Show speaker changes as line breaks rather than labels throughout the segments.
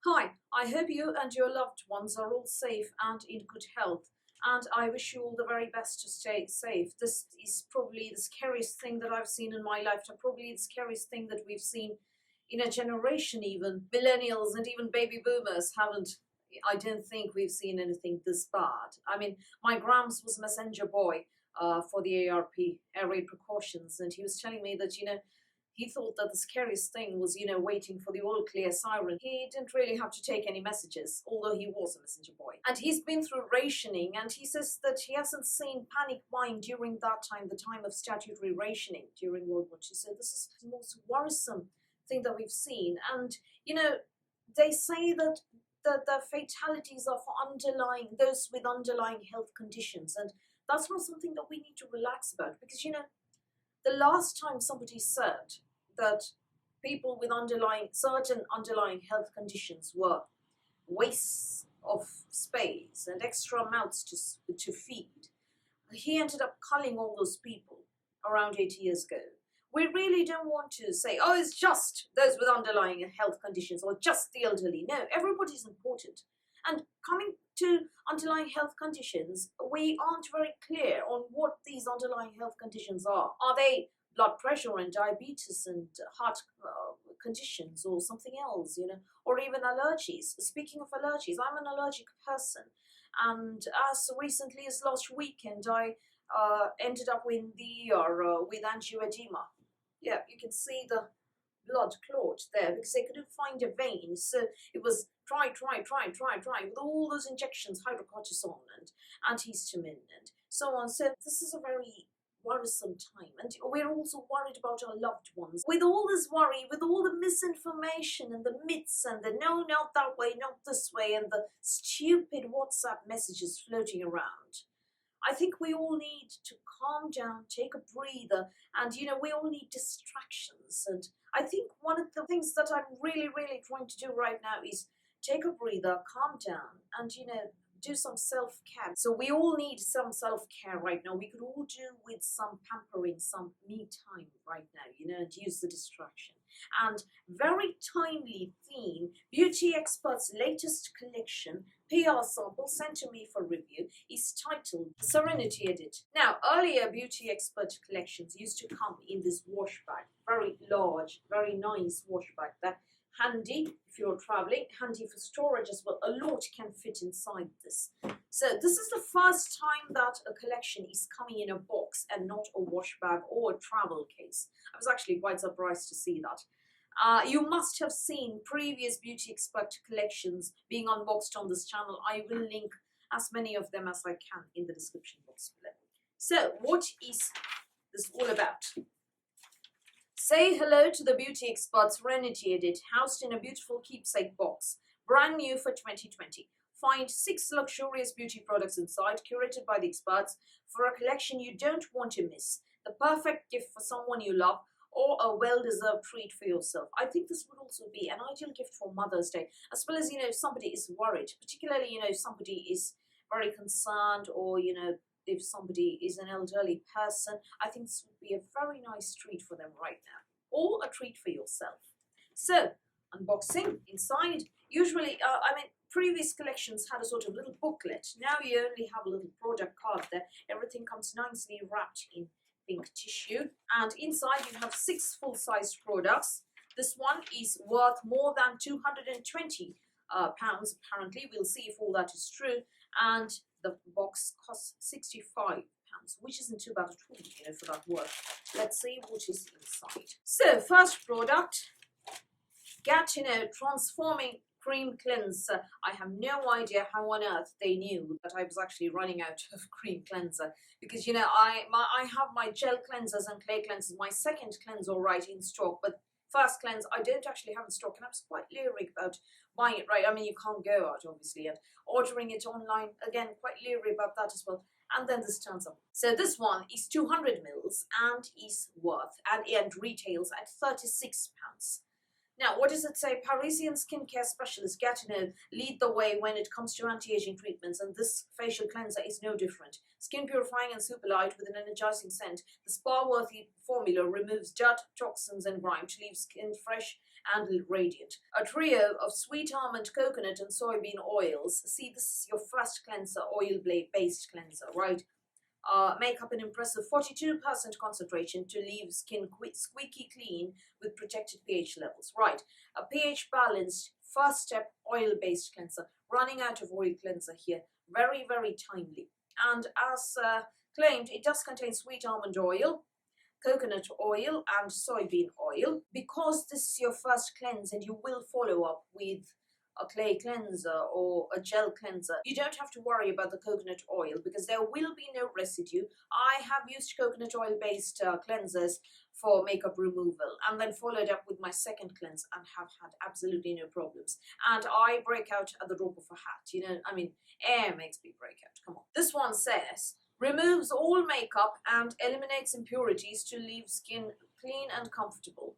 Hi, I hope you and your loved ones are all safe and in good health. And I wish you all the very best to stay safe. This is probably the scariest thing that I've seen in my lifetime, probably the scariest thing that we've seen in a generation, even. Millennials and even baby boomers haven't. I don't think we've seen anything this bad. I mean, my Grams was messenger boy for the ARP, air raid precautions, and he was telling me that, he thought that the scariest thing was, waiting for the all clear siren. He didn't really have to take any messages, although he was a messenger boy. And he's been through rationing, and he says that he hasn't seen panic buying during that time, the time of statutory rationing during World War II. So this is the most worrisome thing that we've seen. And, they say that the fatalities are for those with underlying health conditions. And that's not something that we need to relax about because, the last time somebody said that people with certain underlying health conditions were wastes of space and extra mouths to feed, he ended up culling all those people around 8 years ago. We really don't want to say, oh, it's just those with underlying health conditions or just the elderly. No, everybody's important. And coming to underlying health conditions, we aren't very clear on what these underlying health conditions are. Are they blood pressure and diabetes and heart conditions or something else, or even allergies? Speaking of allergies, I'm an allergic person. And as recently as last weekend, I ended up in the ER with angioedema. Yeah, you can see the blood clot there because they couldn't find a vein. So it was try with all those injections, hydrocortisone and antihistamine and so on. So this is a very worrisome time, and we're also worried about our loved ones. With all this worry, with all the misinformation and the myths and the no, not that way, not this way, and the stupid WhatsApp messages floating around, I think we all need to calm down, take a breather, and we all need distractions. And I think one of the things that I'm really, really trying to do right now is take a breather, calm down, and do some self-care. So we all need some self-care right now. We could all do with some pampering, some me time right now, and use the distraction. And very timely theme, Beauty Expert's latest collection, PR sample sent to me for review, is titled Serenity Edit. Now, earlier Beauty Expert collections used to come in this wash bag, very large, very nice wash bag that handy if you're traveling, handy for storage as well. A lot can fit inside this. So this is the first time that a collection is coming in a box and not a wash bag or a travel case. I was actually quite surprised to see that. You must have seen previous Beauty Expert collections being unboxed on this channel. I will link as many of them as I can in the description box below. So what is this all about? Say hello to the Beauty Expert Serenity Edit, housed in a beautiful keepsake box, brand new for 2020. Find 6 luxurious beauty products inside, curated by the experts, for a collection you don't want to miss. The perfect gift for someone you love, or a well-deserved treat for yourself. I think this would also be an ideal gift for Mother's Day, as well as, if somebody is worried, particularly, if somebody is very concerned, or, if somebody is an elderly person, I think this would be a very nice treat for them right now, or a treat for yourself. So, unboxing inside. Usually, previous collections had a sort of little booklet. Now you only have a little product card there. Everything comes nicely wrapped in pink tissue, and inside you have 6 full-sized products. This one is worth more than 220 pounds. Apparently, we'll see if all that is true. And the box costs 65 pounds, which isn't too bad at all, for that work. Let's see what is inside. So, first product, Gatineau Transforming Cream Cleanser. I have no idea how on earth they knew that I was actually running out of cream cleanser, because I have my gel cleansers and clay cleansers, my second cleanser right in stock, but first cleanse I don't actually have in stock, and I was quite leery about buying it, right? I mean, you can't go out obviously, and ordering it online, again, quite leery about that as well. And then this turns up. So this one is 200 mils and is worth and retails at 36 pounds. Now, what does it say? Parisian skincare specialist Gatineau lead the way when it comes to anti-aging treatments, and this facial cleanser is no different. Skin purifying and super light with an energizing scent, the spa-worthy formula removes dirt, toxins and grime to leave skin fresh and radiant. A trio of sweet almond, coconut, and soybean oils. See, this is your first cleanser, oil-based cleanser, right? Make up an impressive 42% concentration to leave skin squeaky clean with protected pH levels. Right, a pH balanced first step oil-based cleanser. Running out of oil cleanser here. Very, very timely. And as claimed, it does contain sweet almond oil, coconut oil, and soybean oil. Because this is your first cleanse and you will follow up with a clay cleanser or a gel cleanser, you don't have to worry about the coconut oil because there will be no residue. I have used coconut oil based cleansers for makeup removal and then followed up with my second cleanse and have had absolutely no problems. And I break out at the drop of a hat, you know, I mean, air makes me break out, come on. This one says, removes all makeup and eliminates impurities to leave skin clean and comfortable.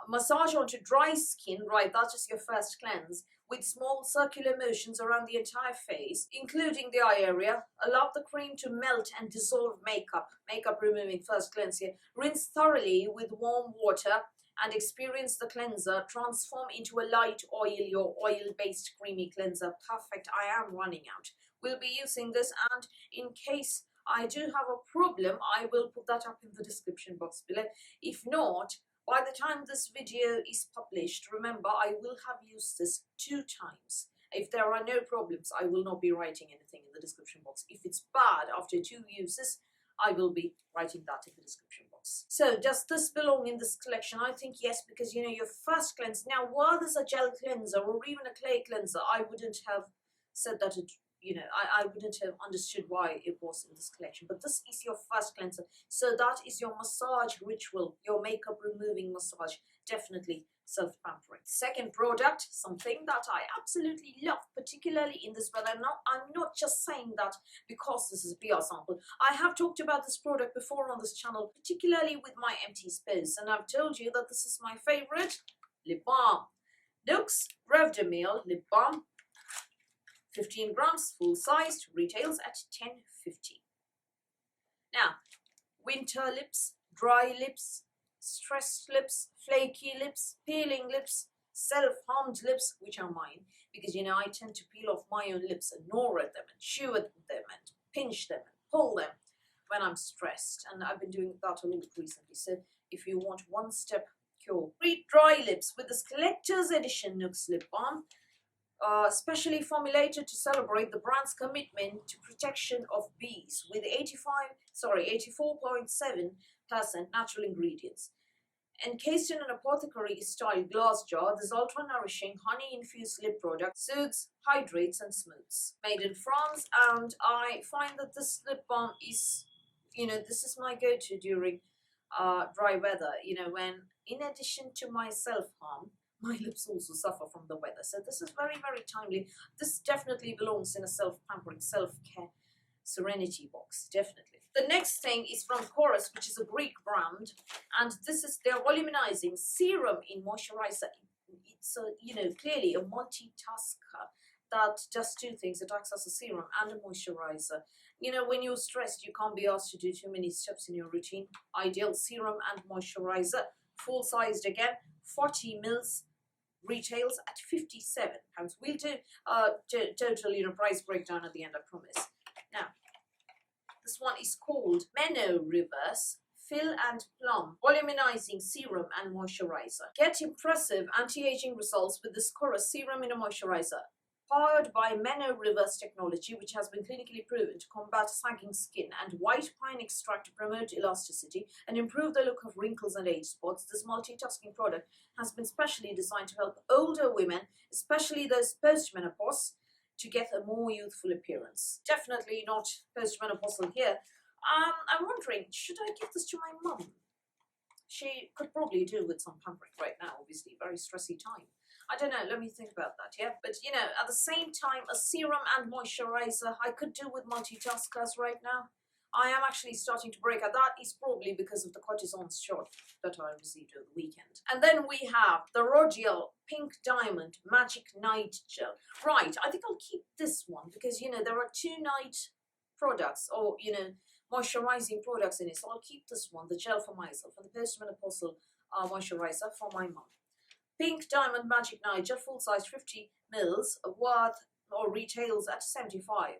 Massage onto dry skin, right, that is your first cleanse, with small circular motions around the entire face, including the eye area. Allow the cream to melt and dissolve makeup. Makeup removing first cleanse here. Rinse thoroughly with warm water and experience the cleanser transform into a light oil, your oil-based creamy cleanser. Perfect, I am running out. We'll be using this, and in case I do have a problem, I will put that up in the description box below. If not, by the time this video is published, remember, I will have used this 2 times. If there are no problems, I will not be writing anything in the description box. If it's bad after 2 uses, I will be writing that in the description box. So, does this belong in this collection? I think yes, because, you know, your first cleanse. Now, were this a gel cleanser or even a clay cleanser, I wouldn't have said that it, you know, I wouldn't have understood why it was in this collection. But this is your first cleanser. So that is your massage ritual, your makeup removing massage. Definitely self-pampering. Second product, something that I absolutely love, particularly in this, but I'm not just saying that because this is a PR sample. I have talked about this product before on this channel, particularly with my empty space, and I've told you that this is my favorite lip balm. Lux Revdemil lip balm. 15 grams, full sized, retails at $10.50. Now, winter lips, dry lips, stressed lips, flaky lips, peeling lips, self-harmed lips, which are mine, because, you know, I tend to peel off my own lips and gnaw at them and chew at them and pinch them and pull them when I'm stressed, and I've been doing that a lot recently. So if you want one-step cure, treat dry lips with this collector's edition Nux lip balm. Specially formulated to celebrate the brand's commitment to protection of bees with 84.7% natural ingredients. Encased in an apothecary-style glass jar, this ultra-nourishing, honey-infused lip product soothes, hydrates, and smooths. Made in France, and I find that this lip balm is, you know, this is my go-to during dry weather, you know, when, in addition to my self-harm, my lips also suffer from the weather. So this is very, very timely. This definitely belongs in a self-pampering, self-care Serenity box, definitely. The next thing is from Chorus, which is a Greek brand, and this is their volumizing serum in moisturizer. It's you know, clearly a multitasker that does 2 things. It acts as a serum and a moisturizer. You know, when you're stressed, you can't be asked to do too many steps in your routine. Ideal serum and moisturizer, full sized again, 40 mils. Retails at £57. We'll do total, you know, price breakdown at the end, I promise. Now, this one is called Meno Reverse Fill and Plum Volumizing Serum and Moisturizer. Get impressive anti-aging results with this Chorus Serum in a Moisturizer. Powered by Meno Reverse technology, which has been clinically proven to combat sagging skin, and white pine extract to promote elasticity and improve the look of wrinkles and age spots, this multitasking product has been specially designed to help older women, especially those post-menopause, to get a more youthful appearance. Definitely not post-menopausal here. I'm wondering, should I give this to my mum? She could probably do with some pampering right now, obviously, very stressy time. I don't know, let me think about that, yeah? But, you know, at the same time, a serum and moisturizer, I could do with multitaskers right now. I am actually starting to break out. That is probably because of the cortisone shot that I received over the weekend. And then we have the Rodial Pink Diamond Magic Night Gel. Right, I think I'll keep this one because, you know, there are 2 night products or, you know, moisturizing products in it. So I'll keep this one, the gel for myself, and the postmenopausal moisturizer for my mum. Pink Diamond Magic Night Gel full size 50 mils worth or retails at £75.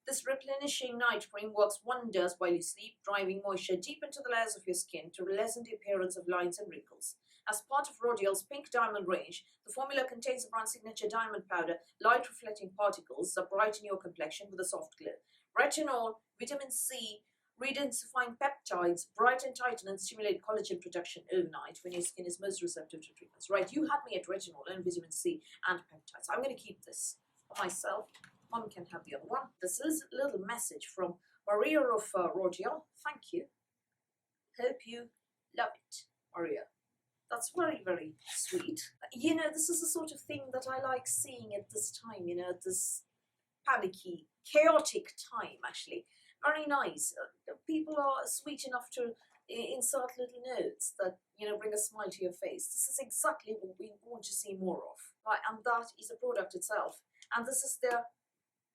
This replenishing night cream works wonders while you sleep, driving moisture deep into the layers of your skin to lessen the appearance of lines and wrinkles. As part of L'Oreal's Pink Diamond range, the formula contains the brand signature diamond powder, light reflecting particles that brighten your complexion with a soft glow. Retinol, vitamin C, redensifying peptides, brighten, tighten, and stimulate collagen production overnight when your skin is most receptive to treatments. Right, you had me at retinol and vitamin C and peptides. I'm going to keep this for myself. Mom can have the other one. This is a little message from Maria of L'Oreal. Thank you. Hope you love it, Maria. That's very, very sweet. You know, this is the sort of thing that I like seeing at this time, you know, this panicky, chaotic time, actually. Very nice. People are sweet enough to insert little notes that, you know, bring a smile to your face. This is exactly what we want to see more of. Right, and that is the product itself. And this is their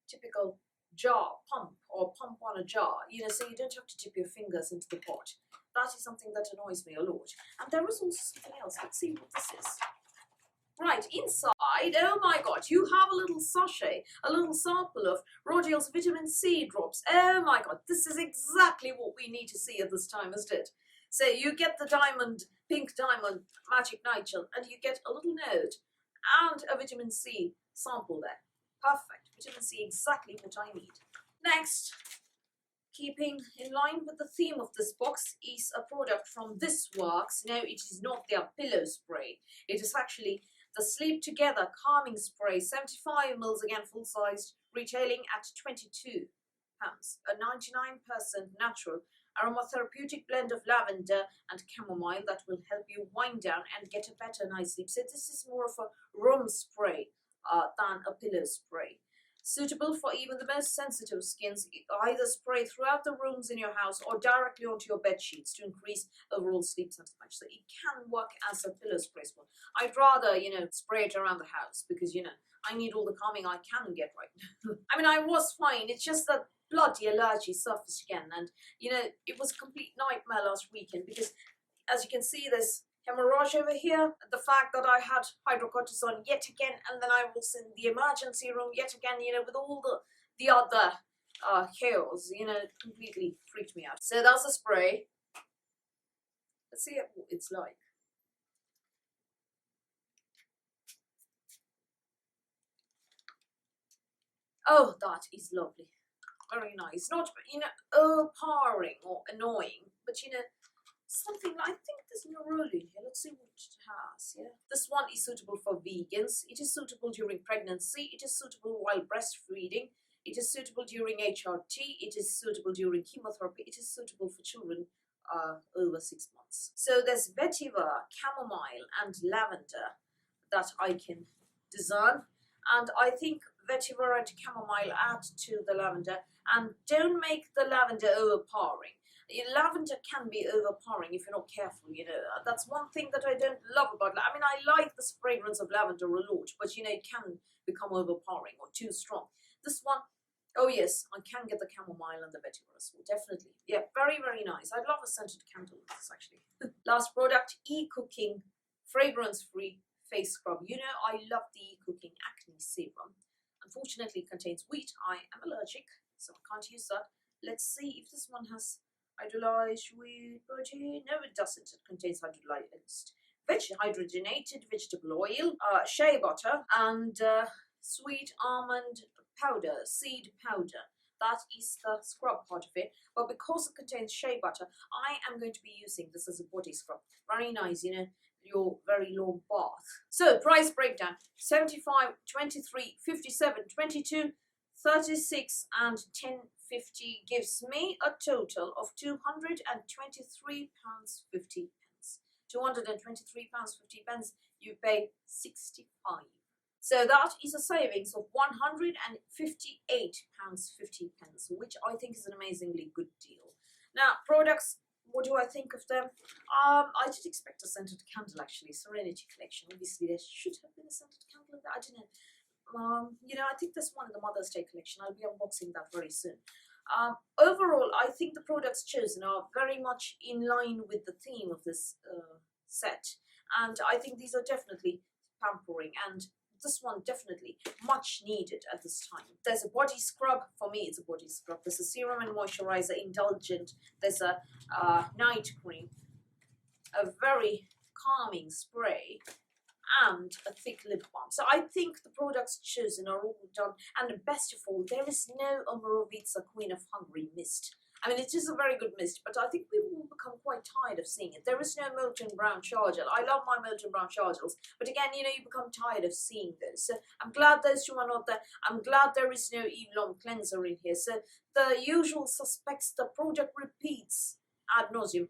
typical jar, pump, or pump on a jar, you know, so you don't have to dip your fingers into the pot. That is something that annoys me a lot. And there is also something else. Let's see what this is. Right, inside, oh my god, you have a little sachet, a little sample of L'Oreal's vitamin C drops. Oh my god, this is exactly what we need to see at this time, isn't it? So you get the diamond, pink diamond magic night gel, and you get a little note and a vitamin C sample there. Perfect, vitamin C, exactly what I need. Next, keeping in line with the theme of this box, is a product from This Works. No, it is not their pillow spray. It is actually the Sleep Together Calming Spray, 75 mils, again full-sized, retailing at £22. A 99% natural aromatherapeutic blend of lavender and chamomile that will help you wind down and get a better night's sleep. So this is more of a room spray than a pillow spray. Suitable for even the most sensitive skins, either spray throughout the rooms in your house or directly onto your bed sheets to increase overall sleep satisfaction. So it can work as a pillow spray as well. I'd rather, you know, spray it around the house because, you know, I need all the calming I can get right now. I mean, I was fine. It's just that bloody allergy surfaced again. And, you know, it was a complete nightmare last weekend because, as you can see, there's hemorrhage over here, the fact that I had hydrocortisone yet again, and then I was in the emergency room yet again, you know, with all the other chaos, you know, completely freaked me out. So that's a spray. Let's see what it's like. Oh, that is lovely. Very nice. Not, you know, overpowering or annoying, but, you know, something, I think there's neroli here. Let's see what it has. Yeah, this one is suitable for vegans. It is suitable during pregnancy. It is suitable while breastfeeding. It is suitable during HRT. It is suitable during chemotherapy. It is suitable for children over 6 months. So there's vetiver, chamomile, and lavender that I can discern, and I think vetiver and chamomile add to the lavender, and don't make the lavender overpowering. Lavender can be overpowering if you're not careful, you know. That's one thing that I don't love about it. I mean, I like the fragrance of lavender a lot, but, you know, it can become overpowering or too strong. This one, oh yes, I can get the chamomile and the vetiver as well, definitely. Yeah, very, very nice. I'd love a scented candle with this, actually. Last product, E-Cooking fragrance-free face scrub. You know, I love the E-Cooking acne serum. Unfortunately, it contains wheat. I am allergic, so I can't use that. Let's see if this one has hydrolyzed wheat protein. No, it doesn't. It contains hydrolyzed hydrogenated vegetable oil, shea butter, and sweet almond powder, seed powder. That is the scrub part of it. But because it contains shea butter, I am going to be using this as a body scrub. Very nice, you know, your very long bath. So, price breakdown: 75, 23, 57, 22, 36, and 10.50 gives me a total of £223.50. £223.50, you pay 65. So that is a savings of £158.50, which I think is an amazingly good deal. Now, products, what do I think of them? I did expect a scented candle, actually. Serenity collection. Obviously, there should have been a scented candle. I don't know. You know, I think there's one in the Mother's Day collection. I'll be unboxing that very soon. Overall, I think the products chosen are very much in line with the theme of this set. and I think these are definitely pampering, and this one definitely much needed at this time. There's a body scrub. For me, it's a body scrub. There's a serum and moisturizer, indulgent. There's a night cream, a very calming spray, and a thick lip balm. So I think the products chosen are all done. And best of all, there is no Omorovitsa Queen of Hungary mist. I mean, it is a very good mist, but I think we've all become quite tired of seeing it. There is no molten brown shower gel. I love my molten brown shower gels, but again, you know, you become tired of seeing those. So I'm glad those two are not there. I'm glad there is no Eve Lom cleanser in here. So the usual suspects, the product repeats ad nauseum,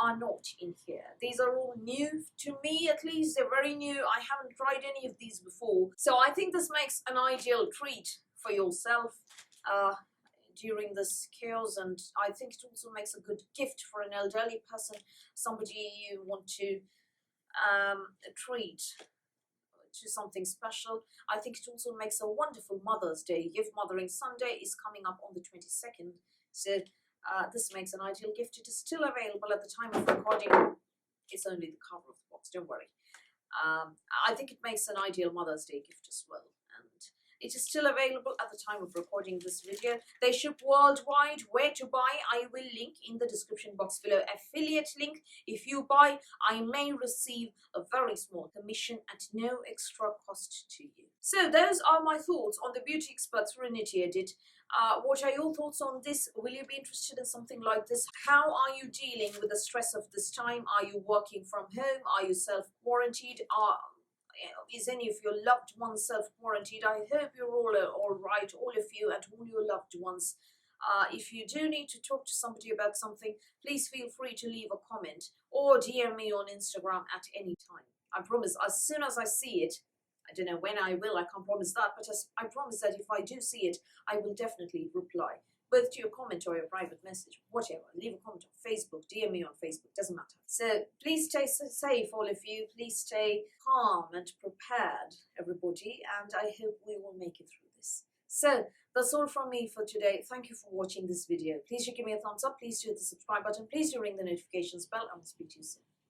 are not in here. These are all new to me, at least. They're very new. I haven't tried any of these before. So I think this makes an ideal treat for yourself during this chaos, and I think it also makes a good gift for an elderly person, somebody you want to treat to something special. I think it also makes a wonderful Mother's Day gift. Mothering Sunday is coming up on the 22nd, so this makes an ideal gift. It is still available at the time of recording. It's only the cover of the box, don't worry. I think it makes an ideal Mother's Day gift as well. And it is still available at the time of recording this video. They ship worldwide. Where to buy, I will link in the description box below. Affiliate link. If you buy, I may receive a very small commission at no extra cost to you. So those are my thoughts on the Beauty Expert Serenity Edit. What are your thoughts on this? Will you be interested in something like this? How are you dealing with the stress of this time? Are you working from home? Are you self-quarantined? Is any of your loved ones self-quarantined? I hope you're all right, all of you and all your loved ones. If you do need to talk to somebody about something, please feel free to leave a comment or DM me on Instagram at any time. I promise, as soon as I see it, I don't know when I will, I can't promise that, but I promise that if I do see it, I will definitely reply, both to your comment or your private message, whatever. Leave a comment on Facebook, DM me on Facebook, doesn't matter. So please stay safe, all of you. Please stay calm and prepared, everybody, and I hope we will make it through this. So that's all from me for today. Thank you for watching this video. Please do give me a thumbs up. Please do hit the subscribe button. Please do ring the notifications bell, and I'll speak to you soon.